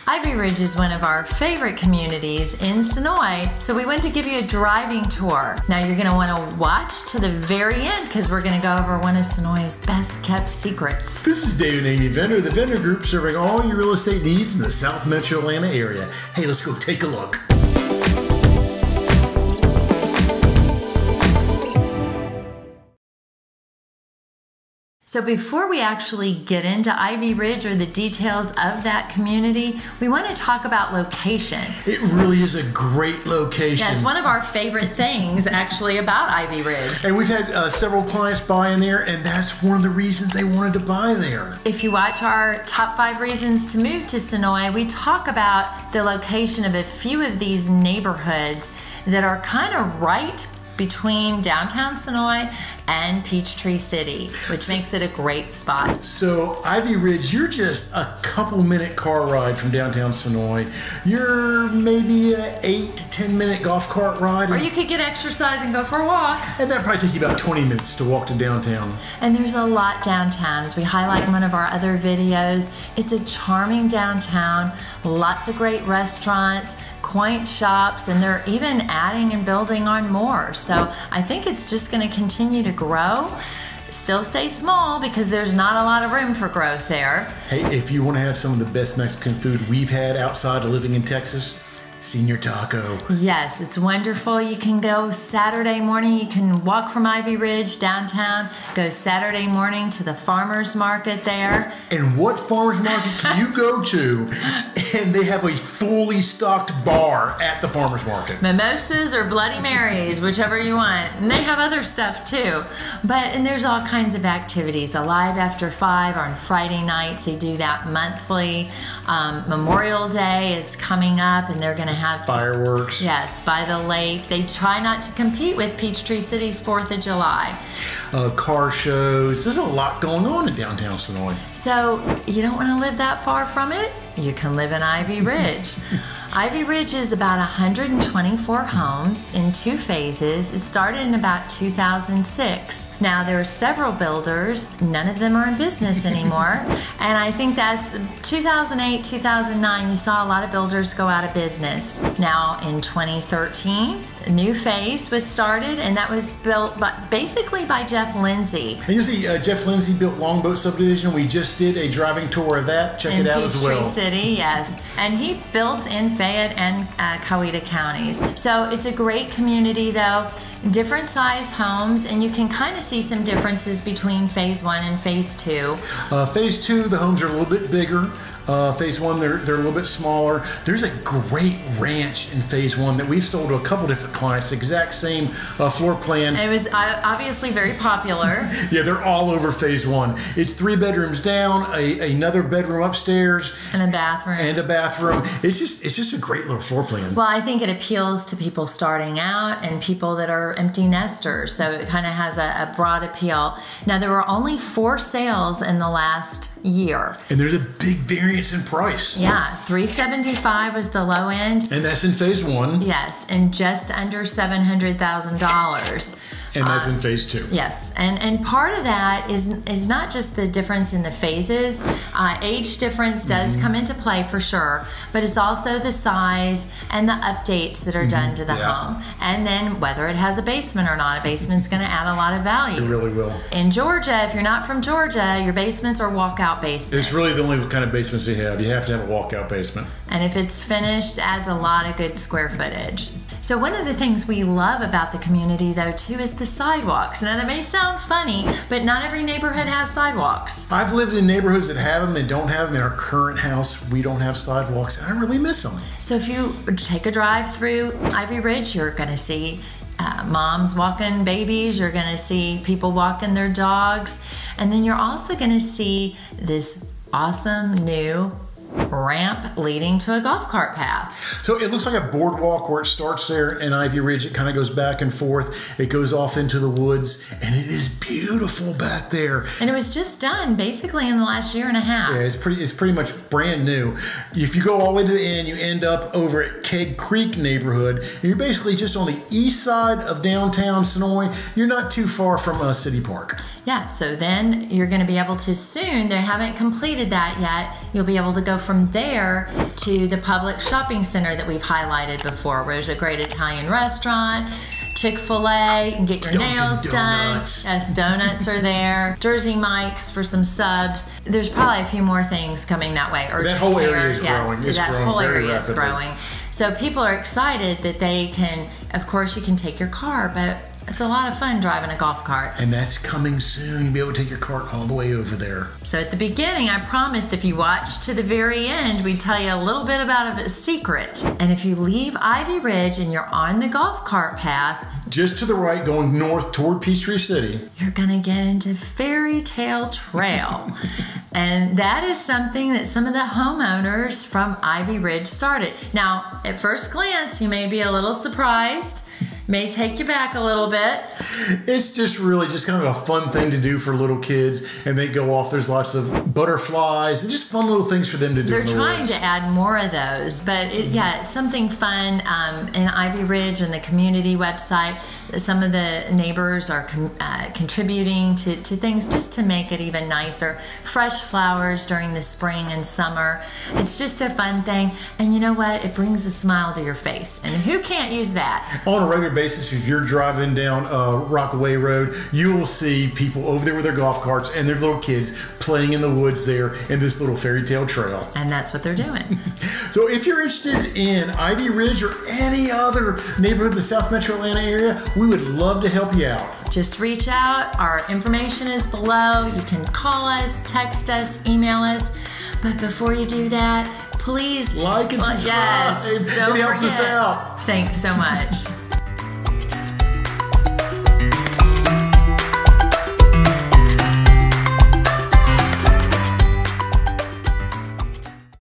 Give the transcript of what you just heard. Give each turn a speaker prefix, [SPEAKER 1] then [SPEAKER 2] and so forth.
[SPEAKER 1] Ivy Ridge is one of our favorite communities in Senoia, so we went to give you a driving tour. Now you're going to want to watch to the very end because we're going to go over one of Senoia's best kept secrets.
[SPEAKER 2] This is David Vender, the Vender Group, serving all your real estate needs in the South Metro Atlanta area. Hey, let's go take a look.
[SPEAKER 1] So before we actually get into Ivy Ridge or the details of that community, we want to talk about location.
[SPEAKER 2] It really is a great location.
[SPEAKER 1] Yeah, it's one of our favorite things actually about Ivy Ridge.
[SPEAKER 2] And we've had several clients buy in there, and that's one of the reasons they wanted to buy there.
[SPEAKER 1] If you watch our top 5 reasons to move to Senoia, we talk about the location of a few of these neighborhoods that are kind of right between downtown Senoia and Peachtree City, which makes it a great spot.
[SPEAKER 2] So Ivy Ridge, you're just a couple minute car ride from downtown Senoia. You're maybe an 8 to 10 minute golf cart ride.
[SPEAKER 1] Or you could get exercise and go for a walk.
[SPEAKER 2] And that'd probably take you about 20 minutes to walk to downtown.
[SPEAKER 1] And there's a lot downtown. As we highlight in one of our other videos, it's a charming downtown, lots of great restaurants, quaint shops, and they're even adding and building on more. So I think it's just going to continue to grow. Still stay small because there's not a lot of room for growth there.
[SPEAKER 2] Hey, if you want to have some of the best Mexican food we've had outside of living in Texas, Senior Taco.
[SPEAKER 1] Yes, it's wonderful. You can go Saturday morning. You can walk from Ivy Ridge downtown, go Saturday morning to the farmer's market there.
[SPEAKER 2] And what farmer's market can you go to and they have a fully stocked bar at the farmer's market?
[SPEAKER 1] Mimosas or Bloody Marys, whichever you want. And they have other stuff too. And there's all kinds of activities. Alive After 5 on Friday nights. They do that monthly. Memorial Day is coming up and they're going to have
[SPEAKER 2] fireworks.
[SPEAKER 1] Yes, by the lake. They try not to compete with Peachtree City's 4th of July.
[SPEAKER 2] Car shows. There's a lot going on in downtown Senoia.
[SPEAKER 1] So you don't want to live that far from it? You can live in Ivy Ridge. Ivy Ridge is about 124 homes in 2 phases. It started in about 2006. Now there are several builders. None of them are in business anymore. And I think that's 2008, 2009, you saw a lot of builders go out of business. Now in 2013, a new phase was started, and that was built basically by Jeff Lindsay.
[SPEAKER 2] And you see, Jeff Lindsay built Longboat Subdivision. We just did a driving tour of that. Check it out as well.
[SPEAKER 1] In Peachtree City, yes. And he builds in Fayette and Coweta counties. So it's a great community though. Different size homes, and you can kind of see some differences between phase 1 and phase 2.
[SPEAKER 2] Phase 2, the homes are a little bit bigger. Phase 1, they're a little bit smaller. There's a great ranch in phase 1 that we've sold to a couple different clients, the exact same floor plan.
[SPEAKER 1] It was obviously very popular.
[SPEAKER 2] Yeah, they're all over phase 1. It's 3 bedrooms down, another bedroom upstairs,
[SPEAKER 1] and a bathroom.
[SPEAKER 2] It's just a great little floor plan.
[SPEAKER 1] Well, I think it appeals to people starting out and people that are empty nesters, so it kind of has a broad appeal. Now there were only 4 sales in the last year.
[SPEAKER 2] And there's a big variance in price.
[SPEAKER 1] Yeah, $375 was the low end.
[SPEAKER 2] And that's in phase 1.
[SPEAKER 1] Yes, and just under $700,000.
[SPEAKER 2] And that's in phase 2.
[SPEAKER 1] Yes, and part of that is not just the difference in the phases. Age difference does come into play for sure, but it's also the size and the updates that are done to the home. And then whether it has a basement or not. A basement's going to add a lot of value.
[SPEAKER 2] It really will.
[SPEAKER 1] In Georgia, if you're not from Georgia, your basements are walkout basements.
[SPEAKER 2] It's really the only kind of basements you have. You have to have a walkout basement.
[SPEAKER 1] And if it's finished, it adds a lot of good square footage. So one of the things we love about the community though too is the sidewalks. Now that may sound funny, but not every neighborhood has sidewalks.
[SPEAKER 2] I've lived in neighborhoods that have them and don't have them. In our current house, we don't have sidewalks. I really miss them. So
[SPEAKER 1] if you take a drive through Ivy Ridge, you're going to see moms walking babies, you're going to see people walking their dogs, and then you're also going to see this awesome new ramp leading to a golf cart path.
[SPEAKER 2] So it looks like a boardwalk where it starts there in Ivy Ridge. It kind of goes back and forth. It goes off into the woods, and it is beautiful back there.
[SPEAKER 1] And it was just done basically in the last year and a half.
[SPEAKER 2] Yeah, it's pretty much brand new. If you go all the way to the end, you end up over at Keg Creek neighborhood. And you're basically just on the east side of downtown Senoia. You're not too far from City Park.
[SPEAKER 1] Yeah, so then you're going to be able to soon, they haven't completed that yet, you'll be able to go from there to the public shopping center that we've highlighted before, where there's a great Italian restaurant, Chick-fil-A, you can get your nails done. Yes, donuts are there. Jersey Mike's for some subs. There's probably a few more things coming that way.
[SPEAKER 2] That whole area is growing.
[SPEAKER 1] Yes, that whole area is growing. So people are excited that they can, of course you can take your car, but it's a lot of fun driving a golf cart.
[SPEAKER 2] And that's coming soon. You'll be able to take your cart all the way over there.
[SPEAKER 1] So at the beginning, I promised if you watch to the very end, we'd tell you a little bit about a secret. And if you leave Ivy Ridge and you're on the golf cart path,
[SPEAKER 2] just to the right going north toward Peachtree City,
[SPEAKER 1] you're gonna get into Fairy Tale Trail. And that is something that some of the homeowners from Ivy Ridge started. Now, at first glance, you may be a little surprised. May take you back a little bit.
[SPEAKER 2] It's just really just kind of a fun thing to do for little kids, and they go off. There's lots of butterflies and just fun little things for them to do.
[SPEAKER 1] They're trying to add more of those, but yeah, it's something fun. In Ivy Ridge and the community website, some of the neighbors are contributing to things just to make it even nicer. Fresh flowers during the spring and summer. It's just a fun thing, and you know what? It brings a smile to your face, and who can't use that?
[SPEAKER 2] On a regular basis, if you're driving down Rockaway Road, you will see people over there with their golf carts and their little kids playing in the woods there in this little fairy tale trail.
[SPEAKER 1] And that's what they're doing.
[SPEAKER 2] So if you're interested in Ivy Ridge or any other neighborhood in the South Metro Atlanta area, we would love to help you out.
[SPEAKER 1] Just reach out. Our information is below. You can call us, text us, email us. But before you do that, please
[SPEAKER 2] like and subscribe.
[SPEAKER 1] Yes, don't
[SPEAKER 2] it helps
[SPEAKER 1] forget.
[SPEAKER 2] us out.
[SPEAKER 1] Thanks so much.